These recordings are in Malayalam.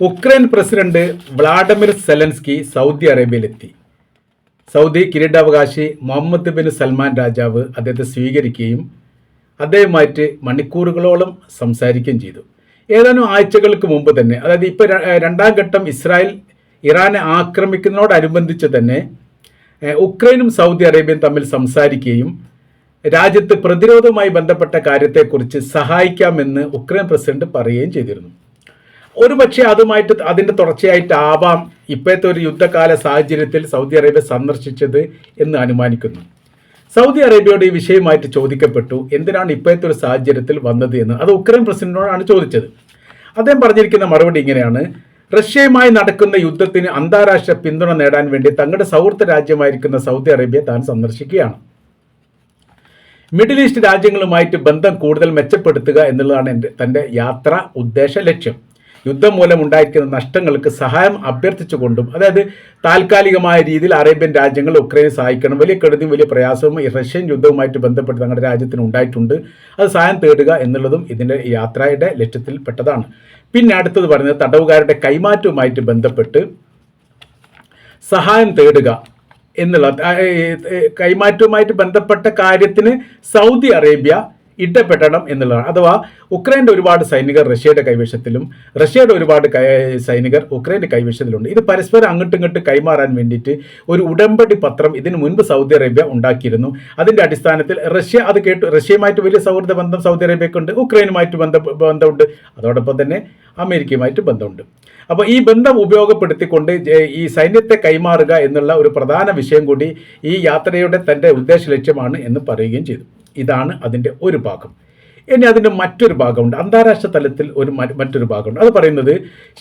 Ukraine president Vladimir Zelensky Saudi അറേബ്യയിലെത്തി. സൗദി കിരീടാവകാശി മുഹമ്മദ് ബിൻ സൽമാൻ രാജാവ് അദ്ദേഹത്തെ സ്വീകരിക്കുകയും അദ്ദേഹവുമായിട്ട് മണിക്കൂറുകളോളം സംസാരിക്കുകയും ചെയ്തു. ഏതാനും ആഴ്ചകൾക്ക് മുമ്പ് തന്നെ, അതായത് ഇപ്പോൾ രണ്ടാം ഘട്ടം ഇസ്രായേൽ ഇറാനെ ആക്രമിക്കുന്നതിനോടനുബന്ധിച്ച് തന്നെ ഉക്രൈനും സൗദി അറേബ്യയും തമ്മിൽ സംസാരിക്കുകയും രാജ്യത്ത് പ്രതിരോധവുമായി ബന്ധപ്പെട്ട കാര്യത്തെക്കുറിച്ച് സഹായിക്കാമെന്ന് ഉക്രൈൻ പ്രസിഡന്റ് പറയുകയും ചെയ്തിരുന്നു. ഒരുപക്ഷെ അതുമായിട്ട് അതിൻ്റെ തുടർച്ചയായിട്ടാവാം ഇപ്പോഴത്തെ ഒരു യുദ്ധകാല സാഹചര്യത്തിൽ സൗദി അറേബ്യ സന്ദർശിച്ചത് എന്ന് അനുമാനിക്കുന്നു. സൗദി അറേബ്യയോട് ഈ വിഷയമായിട്ട് ചോദിക്കപ്പെട്ടു, എന്തിനാണ് ഇപ്പോഴത്തെ ഒരു സാഹചര്യത്തിൽ വന്നത് എന്ന്. അത് ഉക്രൈൻ പ്രസിഡന്റിനോടാണ് ചോദിച്ചത്. അദ്ദേഹം പറഞ്ഞിരിക്കുന്ന മറുപടി ഇങ്ങനെയാണ്: റഷ്യയുമായി നടക്കുന്ന യുദ്ധത്തിന് അന്താരാഷ്ട്ര പിന്തുണ നേടാൻ വേണ്ടി തങ്ങളുടെ സൗഹൃദ രാജ്യമായിരിക്കുന്ന സൗദി അറേബ്യ താൻ സന്ദർശിക്കുകയാണ്. മിഡിൽ ഈസ്റ്റ് രാജ്യങ്ങളുമായിട്ട് ബന്ധം കൂടുതൽ മെച്ചപ്പെടുത്തുക എന്നുള്ളതാണ് തൻ്റെ യാത്ര ഉദ്ദേശ ലക്ഷ്യം. യുദ്ധം മൂലം ഉണ്ടായിരിക്കുന്ന നഷ്ടങ്ങൾക്ക് സഹായം അഭ്യർത്ഥിച്ചുകൊണ്ടും, അതായത് താൽക്കാലികമായ രീതിയിൽ അറേബ്യൻ രാജ്യങ്ങൾ ഉക്രൈനെ സഹായിക്കണം, വലിയ കെടുതിയും വലിയ പ്രയാസവും ഈ റഷ്യൻ യുദ്ധവുമായിട്ട് ബന്ധപ്പെട്ട് തങ്ങളുടെ രാജ്യത്തിന് ഉണ്ടായിട്ടുണ്ട്, അത് സഹായം തേടുക എന്നുള്ളതും ഇതിൻ്റെ യാത്രയുടെ ലക്ഷ്യത്തിൽപ്പെട്ടതാണ്. പിന്നെ അടുത്തത് പറയുന്നത് തടവുകാരുടെ കൈമാറ്റവുമായിട്ട് ബന്ധപ്പെട്ട് സഹായം തേടുക എന്നുള്ള കൈമാറ്റവുമായിട്ട് ബന്ധപ്പെട്ട കാര്യത്തിന് സൗദി അറേബ്യ ഇടപെടണം എന്നുള്ളതാണ്. അഥവാ ഉക്രൈൻ്റെ ഒരുപാട് സൈനികർ റഷ്യയുടെ കൈവശത്തിലും റഷ്യയുടെ ഒരുപാട് സൈനികർ ഉക്രൈൻ്റെ കൈവശത്തിലുണ്ട്. ഇത് പരസ്പരം അങ്ങോട്ടും ഇങ്ങോട്ട് കൈമാറാൻ വേണ്ടിയിട്ട് ഒരു ഉടമ്പടി പത്രം ഇതിനു മുൻപ് സൗദി അറേബ്യ ഉണ്ടാക്കിയിരുന്നു. അതിൻ്റെ അടിസ്ഥാനത്തിൽ റഷ്യ അത് കേട്ടു. റഷ്യയുമായിട്ട് വലിയ സൗഹൃദ ബന്ധം സൗദി അറേബ്യക്കുണ്ട്, ഉക്രൈനുമായിട്ട് ബന്ധമുണ്ട്, അതോടൊപ്പം തന്നെ അമേരിക്കയുമായിട്ട് ബന്ധമുണ്ട്. അപ്പോൾ ഈ ബന്ധം ഉപയോഗപ്പെടുത്തിക്കൊണ്ട് ഈ സൈന്യത്തെ കൈമാറുക എന്നുള്ള ഒരു പ്രധാന വിഷയം കൂടി ഈ യാത്രയുടെ തൻ്റെ ഉദ്ദേശ ലക്ഷ്യമാണ് എന്ന് പറയുകയും ചെയ്തു. ഇതാണ് അതിൻ്റെ ഒരു ഭാഗം. ഇനി അതിൻ്റെ മറ്റൊരു ഭാഗമുണ്ട്, അന്താരാഷ്ട്ര തലത്തിൽ മറ്റൊരു ഭാഗമുണ്ട്. അത് പറയുന്നത്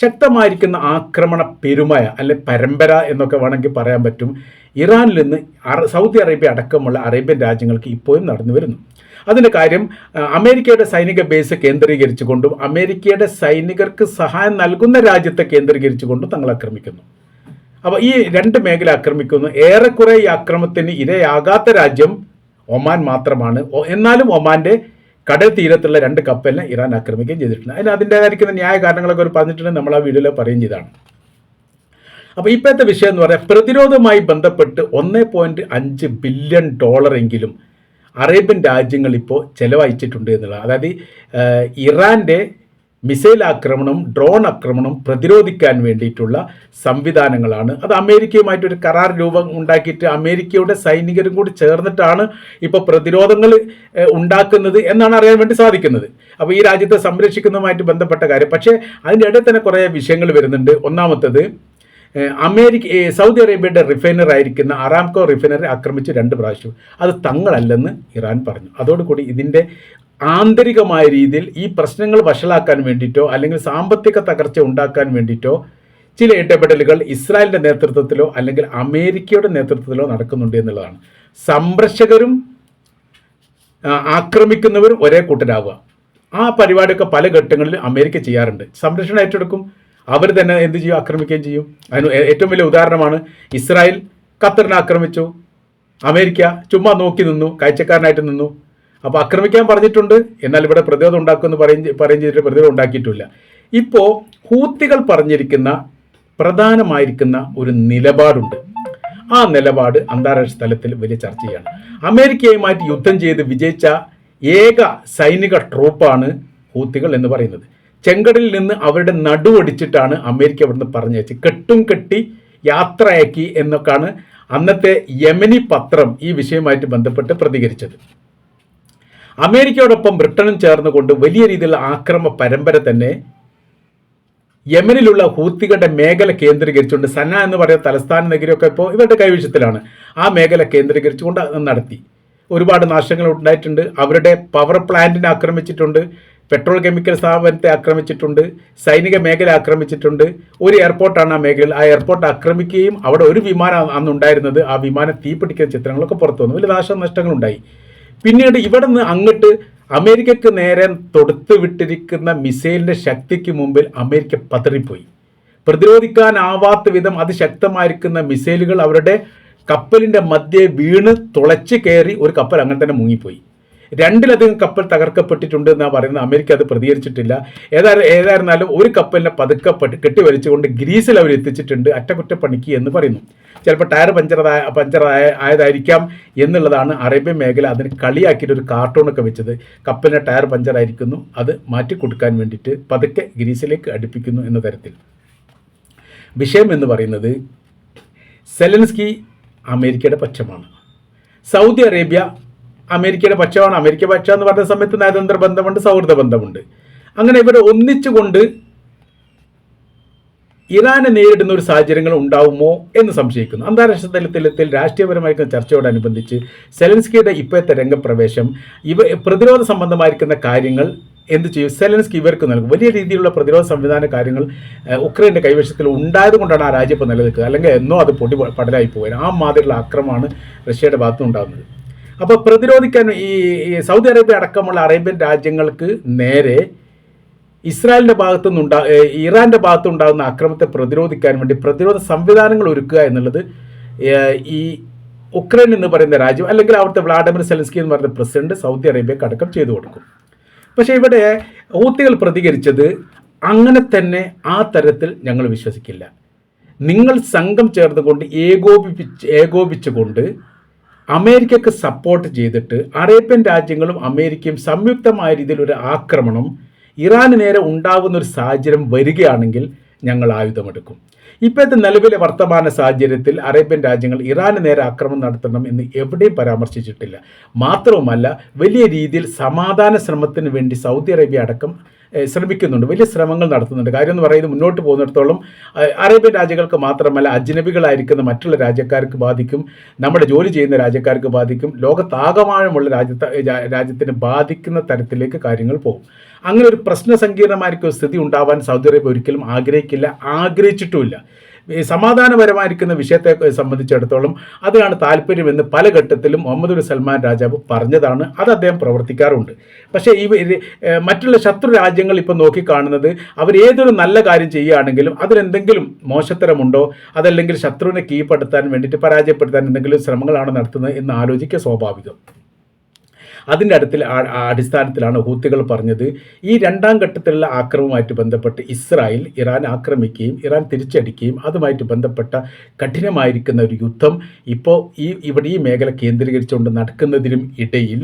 ശക്തമായിരിക്കുന്ന ആക്രമണ പെരുമയ അല്ലെ പരമ്പര എന്നൊക്കെ വേണമെങ്കിൽ പറയാൻ പറ്റും ഇറാനിൽ നിന്ന് സൗദി അറേബ്യ അടക്കമുള്ള അറേബ്യൻ രാജ്യങ്ങൾക്ക് ഇപ്പോഴും നടന്നു വരുന്നു. അതിൻ്റെ കാര്യം അമേരിക്കയുടെ സൈനിക ബേസ് കേന്ദ്രീകരിച്ചുകൊണ്ടും അമേരിക്കയുടെ സൈനികർക്ക് സഹായം നൽകുന്ന രാജ്യത്തെ കേന്ദ്രീകരിച്ചുകൊണ്ടും തങ്ങൾ ആക്രമിക്കുന്നു. അപ്പോൾ ഈ രണ്ട് മേഖല ആക്രമിക്കുന്നു. ഏറെക്കുറെ ഈ ആക്രമണത്തിന് ഇരയാകാത്ത രാജ്യം ഒമാൻ മാത്രമാണ്. എന്നാലും ഒമാൻ്റെ കടൽ തീരത്തുള്ള 2 കപ്പലിനെ ഇറാൻ ആക്രമിക്കുകയും ചെയ്തിട്ടുണ്ട്. അതിൻ്റെതായിരിക്കുന്ന ന്യായ കാരണങ്ങളൊക്കെ ഒരു പറഞ്ഞിട്ടുണ്ട്, നമ്മൾ ആ വീഡിയോയിൽ പറയുകയും ചെയ്താണ്. അപ്പോൾ ഇപ്പോഴത്തെ വിഷയം എന്ന് പറയാം, പ്രതിരോധവുമായി ബന്ധപ്പെട്ട് $1.5 ബില്യൺ എങ്കിലും അറേബ്യൻ രാജ്യങ്ങൾ ഇപ്പോൾ ചെലവഴിച്ചിട്ടുണ്ട് എന്നുള്ളത്. അതായത് ഇറാൻ്റെ മിസൈൽ ആക്രമണം, ഡ്രോൺ ആക്രമണം പ്രതിരോധിക്കാൻ വേണ്ടിയിട്ടുള്ള സംവിധാനങ്ങളാണ്. അത് അമേരിക്കയുമായിട്ടൊരു കരാർ രൂപം ഉണ്ടാക്കിയിട്ട് അമേരിക്കയുടെ സൈനികരും കൂടി ചേർന്നിട്ടാണ് ഇപ്പോൾ പ്രതിരോധങ്ങൾ ഉണ്ടാക്കുന്നത് എന്നാണ് അറിയാൻ വേണ്ടി സാധിക്കുന്നത്. അപ്പോൾ ഈ രാജ്യത്തെ സംരക്ഷിക്കുന്നതുമായിട്ട് ബന്ധപ്പെട്ട കാര്യം. പക്ഷേ അതിൻ്റെ ഇടയിൽ തന്നെ കുറേ വിഷയങ്ങൾ വരുന്നുണ്ട്. ഒന്നാമത്തത്, സൗദി അറേബ്യയുടെ റിഫൈനറി ആയിരിക്കുന്ന അറാംകോ റിഫൈനറി ആക്രമിച്ച് 2 പ്രാവശ്യം. അത് തങ്ങളല്ലെന്ന് ഇറാൻ പറഞ്ഞു. അതോടുകൂടി ഇതിൻ്റെ ആന്തരികമായ രീതിയിൽ ഈ പ്രശ്നങ്ങൾ വഷളാക്കാൻ വേണ്ടിയിട്ടോ അല്ലെങ്കിൽ സാമ്പത്തിക തകർച്ച ഉണ്ടാക്കാൻ വേണ്ടിയിട്ടോ ചില ഇടപെടലുകൾ ഇസ്രായേലിൻ്റെ നേതൃത്വത്തിലോ അല്ലെങ്കിൽ അമേരിക്കയുടെ നേതൃത്വത്തിലോ നടക്കുന്നുണ്ട് എന്നുള്ളതാണ്. സംരക്ഷകരും ആക്രമിക്കുന്നവരും ഒരേ കൂട്ടരാവുക, ആ പരിപാടിയൊക്കെ പല ഘട്ടങ്ങളിൽ അമേരിക്ക ചെയ്യാറുണ്ട്. സംരക്ഷണം ഏറ്റെടുക്കും, അവർ തന്നെ എന്ത് ചെയ്യും? ആക്രമിക്കുകയും ചെയ്യും. അതിന് ഏറ്റവും വലിയ ഉദാഹരണമാണ് ഇസ്രായേൽ ഖത്തറിനെ ആക്രമിച്ചു, അമേരിക്ക ചുമ്മാ നോക്കി നിന്നു, കാഴ്ചക്കാരനായിട്ട് നിന്നു. അപ്പോൾ ആക്രമിക്കാൻ പറഞ്ഞിട്ടുണ്ട്, എന്നാൽ ഇവിടെ പ്രതിരോധം ഉണ്ടാക്കുമെന്ന് പറയും ചെയ്തിട്ട് പ്രതിരോധം ഉണ്ടാക്കിയിട്ടില്ല. ഇപ്പോൾ ഹൂത്തികൾ പറഞ്ഞിരിക്കുന്ന പ്രധാനമായിരിക്കുന്ന ഒരു നിലപാടുണ്ട്. ആ നിലപാട് അന്താരാഷ്ട്ര തലത്തിൽ വലിയ ചർച്ചയാണ്. അമേരിക്കയുമായിട്ട് യുദ്ധം ചെയ്ത് വിജയിച്ച ഏക സൈനിക ട്രൂപ്പാണ് ഹൂത്തികൾ എന്ന് പറയുന്നത്. ചെങ്കടലിൽ നിന്ന് അവരുടെ നടുവൊടിച്ചിട്ടാണ് അമേരിക്ക ഇവിടുന്ന് പറഞ്ഞയച്ച് കെട്ടും കെട്ടി യാത്രയാക്കി എന്നൊക്കെയാണ് അന്നത്തെ യമനി പത്രം ഈ വിഷയവുമായിട്ട് ബന്ധപ്പെട്ട് പ്രതികരിച്ചത്. അമേരിക്കയോടൊപ്പം ബ്രിട്ടനും ചേർന്നുകൊണ്ട് വലിയ രീതിയിലുള്ള ആക്രമണ പരമ്പര തന്നെ യമനിലുള്ള ഹൂത്തികളുടെ മേഖല കേന്ദ്രീകരിച്ചുകൊണ്ട്, സന എന്ന് പറയുന്ന തലസ്ഥാന നഗരിയൊക്കെ ഇപ്പോൾ ഇവരുടെ കൈവശത്തിലാണ്, ആ മേഖല കേന്ദ്രീകരിച്ചുകൊണ്ട് നടത്തി. ഒരുപാട് നാശങ്ങൾ ഉണ്ടായിട്ടുണ്ട്. അവരുടെ പവർ പ്ലാന്റിനെ ആക്രമിച്ചിട്ടുണ്ട്, പെട്രോൾ കെമിക്കൽ സ്ഥാപനത്തെ ആക്രമിച്ചിട്ടുണ്ട്, സൈനിക മേഖല ആക്രമിച്ചിട്ടുണ്ട്. ഒരു എയർപോർട്ടാണ് ആ മേഖലയിൽ. ആ എയർപോർട്ട് ആക്രമിക്കുകയും അവിടെ ഒരു വിമാനം അന്നുണ്ടായിരുന്നത്, ആ വിമാനം തീപിടിക്കുന്ന ചിത്രങ്ങളൊക്കെ പുറത്തു വന്നു. വലിയ നാശനഷ്ടങ്ങളുണ്ടായി. പിന്നീട് ഇവിടെ നിന്ന് അങ്ങോട്ട് അമേരിക്കക്ക് നേരെ തൊടുത്തു വിട്ടിരിക്കുന്ന മിസൈലിൻ്റെ ശക്തിക്ക് മുമ്പിൽ അമേരിക്ക പതറിപ്പോയി. പ്രതിരോധിക്കാനാവാത്ത വിധം അതിശക്തമായിരിക്കുന്ന മിസൈലുകൾ അവരുടെ കപ്പലിൻ്റെ മധ്യേ വീണ് തുളച്ച് കയറി ഒരു കപ്പൽ അങ്ങനെ തന്നെ മുങ്ങിപ്പോയി. 2ലധികം കപ്പൽ തകർക്കപ്പെട്ടിട്ടുണ്ട് എന്നാണ് പറയുന്നത്. അമേരിക്ക അത് പ്രതികരിച്ചിട്ടില്ല. ഏതായിരുന്നാലും ഒരു കപ്പലിനെ പതുക്കെ കെട്ടിവലിച്ചുകൊണ്ട് ഗ്രീസിൽ അവർ എത്തിച്ചിട്ടുണ്ട് അറ്റകുറ്റപ്പണിക്ക് എന്ന് പറയുന്നു. ചിലപ്പോൾ ടയർ പഞ്ചറായതായിരിക്കാം എന്നുള്ളതാണ് അറേബ്യൻ മേഖല അതിന് കളിയാക്കിയിട്ട് ഒരു കാർട്ടൂണൊക്കെ വെച്ചത്. കപ്പലിൻ്റെ ടയർ പഞ്ചറായിരിക്കുന്നു, അത് മാറ്റി കൊടുക്കാൻ വേണ്ടിയിട്ട് പതുക്കെ ഗ്രീസിലേക്ക് അടുപ്പിക്കുന്നു എന്ന തരത്തിൽ. വിഷയം എന്ന് പറയുന്നത് സെലൻസ്കി അമേരിക്കയുടെ പക്ഷമാണ്, സൗദി അറേബ്യ അമേരിക്കയുടെ പക്ഷമാണ്. അമേരിക്ക പക്ഷം എന്ന് പറഞ്ഞ സമയത്ത് നയതന്ത്ര ബന്ധമുണ്ട്, സൗഹൃദ ബന്ധമുണ്ട്. അങ്ങനെ ഇവർ ഒന്നിച്ചുകൊണ്ട് ഇറാനെ നേരിടുന്ന ഒരു സാഹചര്യങ്ങൾ ഉണ്ടാവുമോ എന്ന് സംശയിക്കുന്നു. അന്താരാഷ്ട്ര തലത്തിൽ രാഷ്ട്രീയപരമായിരിക്കുന്ന ചർച്ചയോടനുബന്ധിച്ച് സെലൻസ്കിയുടെ ഇപ്പോഴത്തെ രംഗപ്രവേശം പ്രതിരോധ സംബന്ധമായിരിക്കുന്ന കാര്യങ്ങൾ എന്ത് ചെയ്യും, സെലൻസ്കി ഇവർക്ക് നൽകും. വലിയ രീതിയിലുള്ള പ്രതിരോധ സംവിധാന കാര്യങ്ങൾ ഉക്രൈൻ്റെ കൈവശത്തിൽ ഉണ്ടായതുകൊണ്ടാണ് ആ രാജ്യം ഇപ്പോൾ നിലനിൽക്കുന്നത്. അല്ലെങ്കിൽ എന്നോ അത് പടലായി പോകാൻ ആ മാതിരിയുള്ള ആക്രമണമാണ് റഷ്യയുടെ ഭാഗത്തുനിന്ന് ഉണ്ടാകുന്നത്. അപ്പോൾ പ്രതിരോധിക്കാൻ ഈ സൗദി അറേബ്യ അടക്കമുള്ള അറേബ്യൻ രാജ്യങ്ങൾക്ക് നേരെ ഇസ്രായേലിൻ്റെ ഇറാൻ്റെ ഭാഗത്തുണ്ടാകുന്ന ആക്രമണത്തെ പ്രതിരോധിക്കാൻ വേണ്ടി പ്രതിരോധ സംവിധാനങ്ങൾ ഒരുക്കുക എന്നുള്ളത് ഈ ഉക്രൈൻ എന്ന് പറയുന്ന രാജ്യം അല്ലെങ്കിൽ അവിടുത്തെ വ്ളാഡിമിർ സെലൻസ്കി എന്ന് പറയുന്ന പ്രസിഡന്റ് സൗദി അറേബ്യക്ക് അടക്കം ചെയ്തു കൊടുക്കും. പക്ഷേ ഇവിടെ ഹൂത്തികൾ പ്രതികരിച്ചത് അങ്ങനെ തന്നെ ആ തരത്തിൽ ഞങ്ങൾ വിശ്വസിക്കില്ല. നിങ്ങൾ സംഘം ചേർന്നുകൊണ്ട് ഏകോപിച്ചുകൊണ്ട് അമേരിക്കക്ക് സപ്പോർട്ട് ചെയ്തിട്ട് അറേബ്യൻ രാജ്യങ്ങളും അമേരിക്കയും സംയുക്തമായ രീതിയിൽ ഒരു ആക്രമണം ഇറാന് നേരെ ഉണ്ടാകുന്ന ഒരു സാഹചര്യം വരികയാണെങ്കിൽ ഞങ്ങൾ ആയുധമെടുക്കും. ഇപ്പോഴത്തെ നിലവിലെ വർത്തമാന സാഹചര്യത്തിൽ അറേബ്യൻ രാജ്യങ്ങൾ ഇറാന് നേരെ ആക്രമണം നടത്തണം എന്ന് എവിടെയും പരാമർശിച്ചിട്ടില്ല. മാത്രവുമല്ല വലിയ രീതിയിൽ സമാധാന ശ്രമത്തിന് വേണ്ടി സൗദി അറേബ്യ അടക്കം ശ്രമിക്കുന്നുണ്ട്, വലിയ ശ്രമങ്ങൾ നടത്തുന്നുണ്ട്. കാര്യം എന്ന് പറയുന്നത് മുന്നോട്ട് പോകുന്നിടത്തോളം അറേബ്യൻ രാജ്യങ്ങൾക്ക് മാത്രമല്ല അജ്നബികളായിരിക്കുന്ന മറ്റുള്ള രാജ്യക്കാർക്ക് ബാധിക്കും, നമ്മുടെ ജോലി ചെയ്യുന്ന രാജ്യക്കാർക്ക് ബാധിക്കും, ലോകത്താകമാനമുള്ള രാജ്യത്തിന് ബാധിക്കുന്ന തരത്തിലേക്ക് കാര്യങ്ങൾ പോകും. അങ്ങനെ ഒരു പ്രശ്ന സങ്കീർണമായിരിക്കും സ്ഥിതി ഉണ്ടാവാൻ സൗദി അറേബ്യ ഒരിക്കലും ആഗ്രഹിച്ചിട്ടുമില്ല. സമാധാനപരമായിരിക്കുന്ന വിഷയത്തെ സംബന്ധിച്ചിടത്തോളം അതാണ് താല്പര്യമെന്ന് പല ഘട്ടത്തിലും മുഹമ്മദ് ബിൻ സൽമാൻ രാജാവ് പറഞ്ഞതാണ്. അത് അദ്ദേഹം പ്രവർത്തിക്കാറുണ്ട്. പക്ഷേ മറ്റുള്ള ശത്രു രാജ്യങ്ങൾ ഇപ്പോൾ നോക്കിക്കാണുന്നത് അവർ ഏതൊരു നല്ല കാര്യം ചെയ്യുകയാണെങ്കിലും അതിലെന്തെങ്കിലും മോശത്തരമുണ്ടോ, അതല്ലെങ്കിൽ ശത്രുവിനെ കീഴ്പ്പെടുത്താൻ വേണ്ടിയിട്ട് പരാജയപ്പെടുത്താൻ എന്തെങ്കിലും ശ്രമങ്ങളാണ് നടത്തുന്നത് എന്ന് ആലോചിക്കുക സ്വാഭാവികം. അതിൻ്റെ അടിസ്ഥാനത്തിലാണ് ഹൂത്തികൾ പറഞ്ഞത് ഈ രണ്ടാം ഘട്ടത്തിലുള്ള ആക്രമണവുമായിട്ട് ബന്ധപ്പെട്ട് ഇറാൻ ആക്രമിക്കുകയും ഇറാൻ തിരിച്ചടിക്കുകയും അതുമായിട്ട് ബന്ധപ്പെട്ട കഠിനമായിരിക്കുന്ന ഒരു യുദ്ധം ഇപ്പോൾ ഈ മേഖല കേന്ദ്രീകരിച്ചുകൊണ്ട് നടക്കുന്നതിനും ഇടയിൽ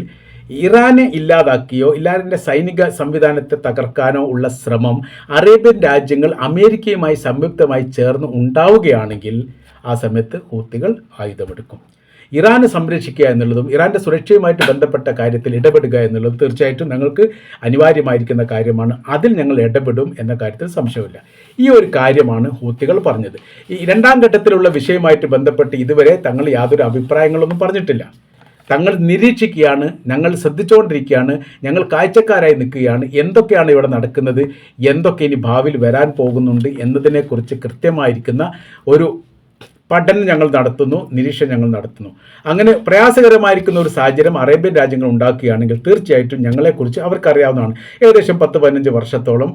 ഇറാനെ ഇല്ലാതാക്കിയോ ഇറാൻ്റെ സൈനിക സംവിധാനത്തെ തകർക്കാനോ ഉള്ള ശ്രമം അറേബ്യൻ രാജ്യങ്ങൾ അമേരിക്കയുമായി സംയുക്തമായി ചേർന്ന് ഉണ്ടാവുകയാണെങ്കിൽ ആ സമയത്ത് ഹൂത്തികൾ ആയുധമെടുക്കും. ഇറാനെ സംരക്ഷിക്കുക എന്നുള്ളതും ഇറാൻ്റെ സുരക്ഷയുമായിട്ട് ബന്ധപ്പെട്ട കാര്യത്തിൽ ഇടപെടുക എന്നുള്ളതും തീർച്ചയായിട്ടും ഞങ്ങൾക്ക് അനിവാര്യമായിരിക്കുന്ന കാര്യമാണ്. അതിൽ ഞങ്ങൾ ഇടപെടും എന്ന കാര്യത്തിൽ സംശയമില്ല. ഈ ഒരു കാര്യമാണ് ഹൂത്തികൾ പറഞ്ഞത്. ഈ രണ്ടാം ഘട്ടത്തിലുള്ള വിഷയവുമായിട്ട് ബന്ധപ്പെട്ട് ഇതുവരെ തങ്ങൾ യാതൊരു അഭിപ്രായങ്ങളൊന്നും പറഞ്ഞിട്ടില്ല. തങ്ങൾ നിരീക്ഷിക്കുകയാണ്, ഞങ്ങൾ ശ്രദ്ധിച്ചുകൊണ്ടിരിക്കുകയാണ്, ഞങ്ങൾ കാഴ്ചക്കാരായി നിൽക്കുകയാണ്. എന്തൊക്കെയാണ് ഇവിടെ നടക്കുന്നത്, എന്തൊക്കെ ഇനി ഭാവിയിൽ വരാൻ പോകുന്നുണ്ട് എന്നതിനെക്കുറിച്ച് കൃത്യമായിരിക്കുന്ന ഒരു പഠനം ഞങ്ങൾ നടത്തുന്നു, നിരീക്ഷണം ഞങ്ങൾ നടത്തുന്നു. അങ്ങനെ പ്രയാസകരമായിരിക്കുന്ന ഒരു സാഹചര്യം അറേബ്യൻ രാജ്യങ്ങൾ ഉണ്ടാക്കുകയാണെങ്കിൽ തീർച്ചയായിട്ടും ഞങ്ങളെക്കുറിച്ച് അവർക്കറിയാവുന്നതാണ്. ഏകദേശം 10-15 വർഷത്തോളം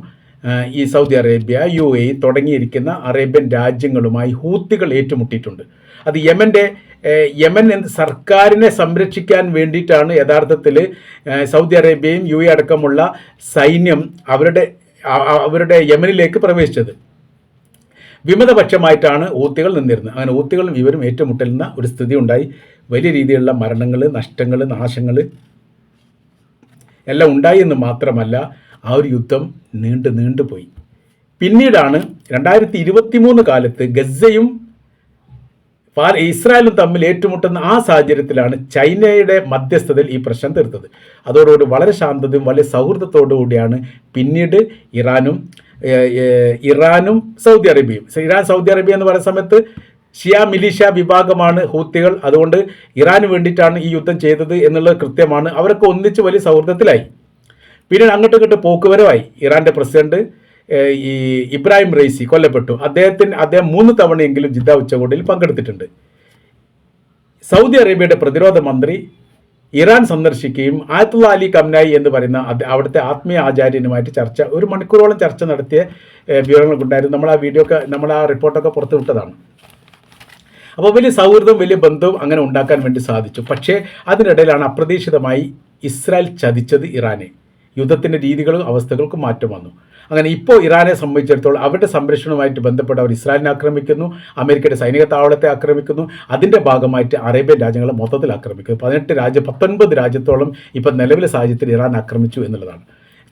ഈ സൗദി അറേബ്യ, UAE തുടങ്ങിയിരിക്കുന്ന അറേബ്യൻ രാജ്യങ്ങളുമായി ഹൂത്തികൾ ഏറ്റുമുട്ടിയിട്ടുണ്ട്. അത് യമൻ സർക്കാരിനെ സംരക്ഷിക്കാൻ വേണ്ടിയിട്ടാണ് യഥാർത്ഥത്തിൽ സൗദി അറേബ്യയും UAE അടക്കമുള്ള സൈന്യം അവരുടെ യമനിലേക്ക് പ്രവേശിച്ചത്. വിമതപക്ഷമായിട്ടാണ് ഹൂത്തികൾ നിന്നിരുന്നത്. അങ്ങനെ ഹൂത്തികളും ഇവരും ഏറ്റുമുട്ടുന്ന ഒരു സ്ഥിതി ഉണ്ടായി. വലിയ രീതിയിലുള്ള മരണങ്ങൾ, നഷ്ടങ്ങൾ, നാശങ്ങൾ എല്ലാം ഉണ്ടായി എന്ന് മാത്രമല്ല ആ ഒരു യുദ്ധം നീണ്ടുപോയി. പിന്നീടാണ് 2023 കാലത്ത് ഗസയും ഇസ്രായേലും തമ്മിൽ ഏറ്റുമുട്ടുന്ന ആ സാഹചര്യത്തിലാണ് ചൈനയുടെ മധ്യസ്ഥതയിൽ ഈ പ്രശ്നം തീർത്തത്. അതോടുകൂടി വളരെ ശാന്തതയും വളരെ സൗഹൃദത്തോടു കൂടിയാണ് പിന്നീട് ഇറാനും സൗദി അറേബ്യയും. സൗദി അറേബ്യ എന്ന് പറയുന്ന സമയത്ത് ഷിയ മിലിഷ്യ വിഭാഗമാണ് ഹൂത്തികൾ. അതുകൊണ്ട് ഇറാന് വേണ്ടിയിട്ടാണ് ഈ യുദ്ധം ചെയ്തത് എന്നുള്ളത് കൃത്യമാണ്. അവരൊക്കെ ഒന്നിച്ച് വലിയ സൗഹൃദത്തിലായി. പിന്നീട് അങ്ങോട്ട് പോക്കുവരവായി. ഇറാൻ്റെ പ്രസിഡന്റ് ഇബ്രാഹിം റൈസി കൊല്ലപ്പെട്ടു. അദ്ദേഹം 3 തവണയെങ്കിലും ജിദ്ദ ഉച്ചകോടിയിൽ പങ്കെടുത്തിട്ടുണ്ട്. സൗദി അറേബ്യയുടെ പ്രതിരോധ മന്ത്രി ഇറാൻ സന്ദർശിക്കുകയും ആയത്തുള്ള അലി ഖംനായി എന്ന് പറയുന്ന അവിടുത്തെ ആത്മീയ ആചാര്യനുമായിട്ട് 1 മണിക്കൂറോളം ചർച്ച നടത്തിയ വിവരങ്ങളൊക്കെ ഉണ്ടായിരുന്നു. നമ്മൾ ആ റിപ്പോർട്ടൊക്കെ പുറത്തുവിട്ടതാണ്. അപ്പോൾ വലിയ സൗഹൃദം, വലിയ ബന്ധവും അങ്ങനെ ഉണ്ടാക്കാൻ വേണ്ടി സാധിച്ചു. പക്ഷേ അതിനിടയിലാണ് അപ്രതീക്ഷിതമായി ഇസ്രായേൽ ചതിച്ചത് ഇറാനെ. യുദ്ധത്തിൻ്റെ രീതികളും അവസ്ഥകൾക്കും മാറ്റം വന്നു. അങ്ങനെ ഇപ്പോൾ ഇറാനെ സംബന്ധിച്ചിടത്തോളം അവരുടെ സംരക്ഷണവുമായിട്ട് ബന്ധപ്പെട്ട് അവർ ഇസ്രായേലിനെ ആക്രമിക്കുന്നു, അമേരിക്കയുടെ സൈനിക താവളത്തെ ആക്രമിക്കുന്നു, അതിൻ്റെ ഭാഗമായിട്ട് അറേബ്യൻ രാജ്യങ്ങളെ മൊത്തത്തിൽ ആക്രമിക്കുന്നു. 19 രാജ്യത്തോളം ഇപ്പം നിലവിലെ സാഹചര്യത്തിൽ ഇറാൻ ആക്രമിച്ചു എന്നുള്ളതാണ്.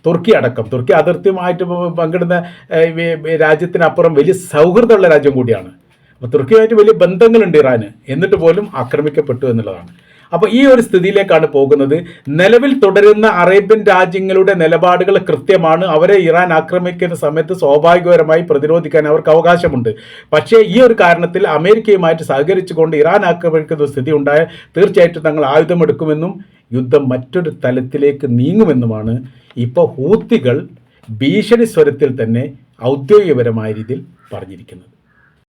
തുർക്കി അടക്കം, തുർക്കി അതിർത്തിയുമായിട്ട് പങ്കിടുന്ന രാജ്യത്തിനപ്പുറം വലിയ സൗഹൃദമുള്ള രാജ്യം കൂടിയാണ്. അപ്പോൾ തുർക്കിയുമായിട്ട് വലിയ ബന്ധങ്ങളുണ്ട് ഇറാന്, എന്നിട്ട് പോലും ആക്രമിക്കപ്പെട്ടു എന്നുള്ളതാണ്. അപ്പോൾ ഈ ഒരു സ്ഥിതിയിലേക്കാണ് പോകുന്നത്. നിലവിൽ തുടരുന്ന അറേബ്യൻ രാജ്യങ്ങളുടെ നിലപാടുകൾ കൃത്യമാണ്. അവരെ ഇറാൻ ആക്രമിക്കുന്ന സമയത്ത് സ്വാഭാവികപരമായി പ്രതിരോധിക്കാൻ അവർക്ക് അവകാശമുണ്ട്. പക്ഷേ ഈ ഒരു കാരണത്തിൽ അമേരിക്കയുമായിട്ട് സഹകരിച്ചുകൊണ്ട് ഇറാൻ ആക്രമിക്കുന്ന സ്ഥിതി ഉണ്ടായാൽ തീർച്ചയായിട്ടും തങ്ങൾ ആയുധമെടുക്കുമെന്നും യുദ്ധം മറ്റൊരു തലത്തിലേക്ക് നീങ്ങുമെന്നുമാണ് ഇപ്പോൾ ഹൂത്തികൾ ഭീഷണി സ്വരത്തിൽ തന്നെ ഔദ്യോഗികപരമായ രീതിയിൽ പറഞ്ഞിരിക്കുന്നത്.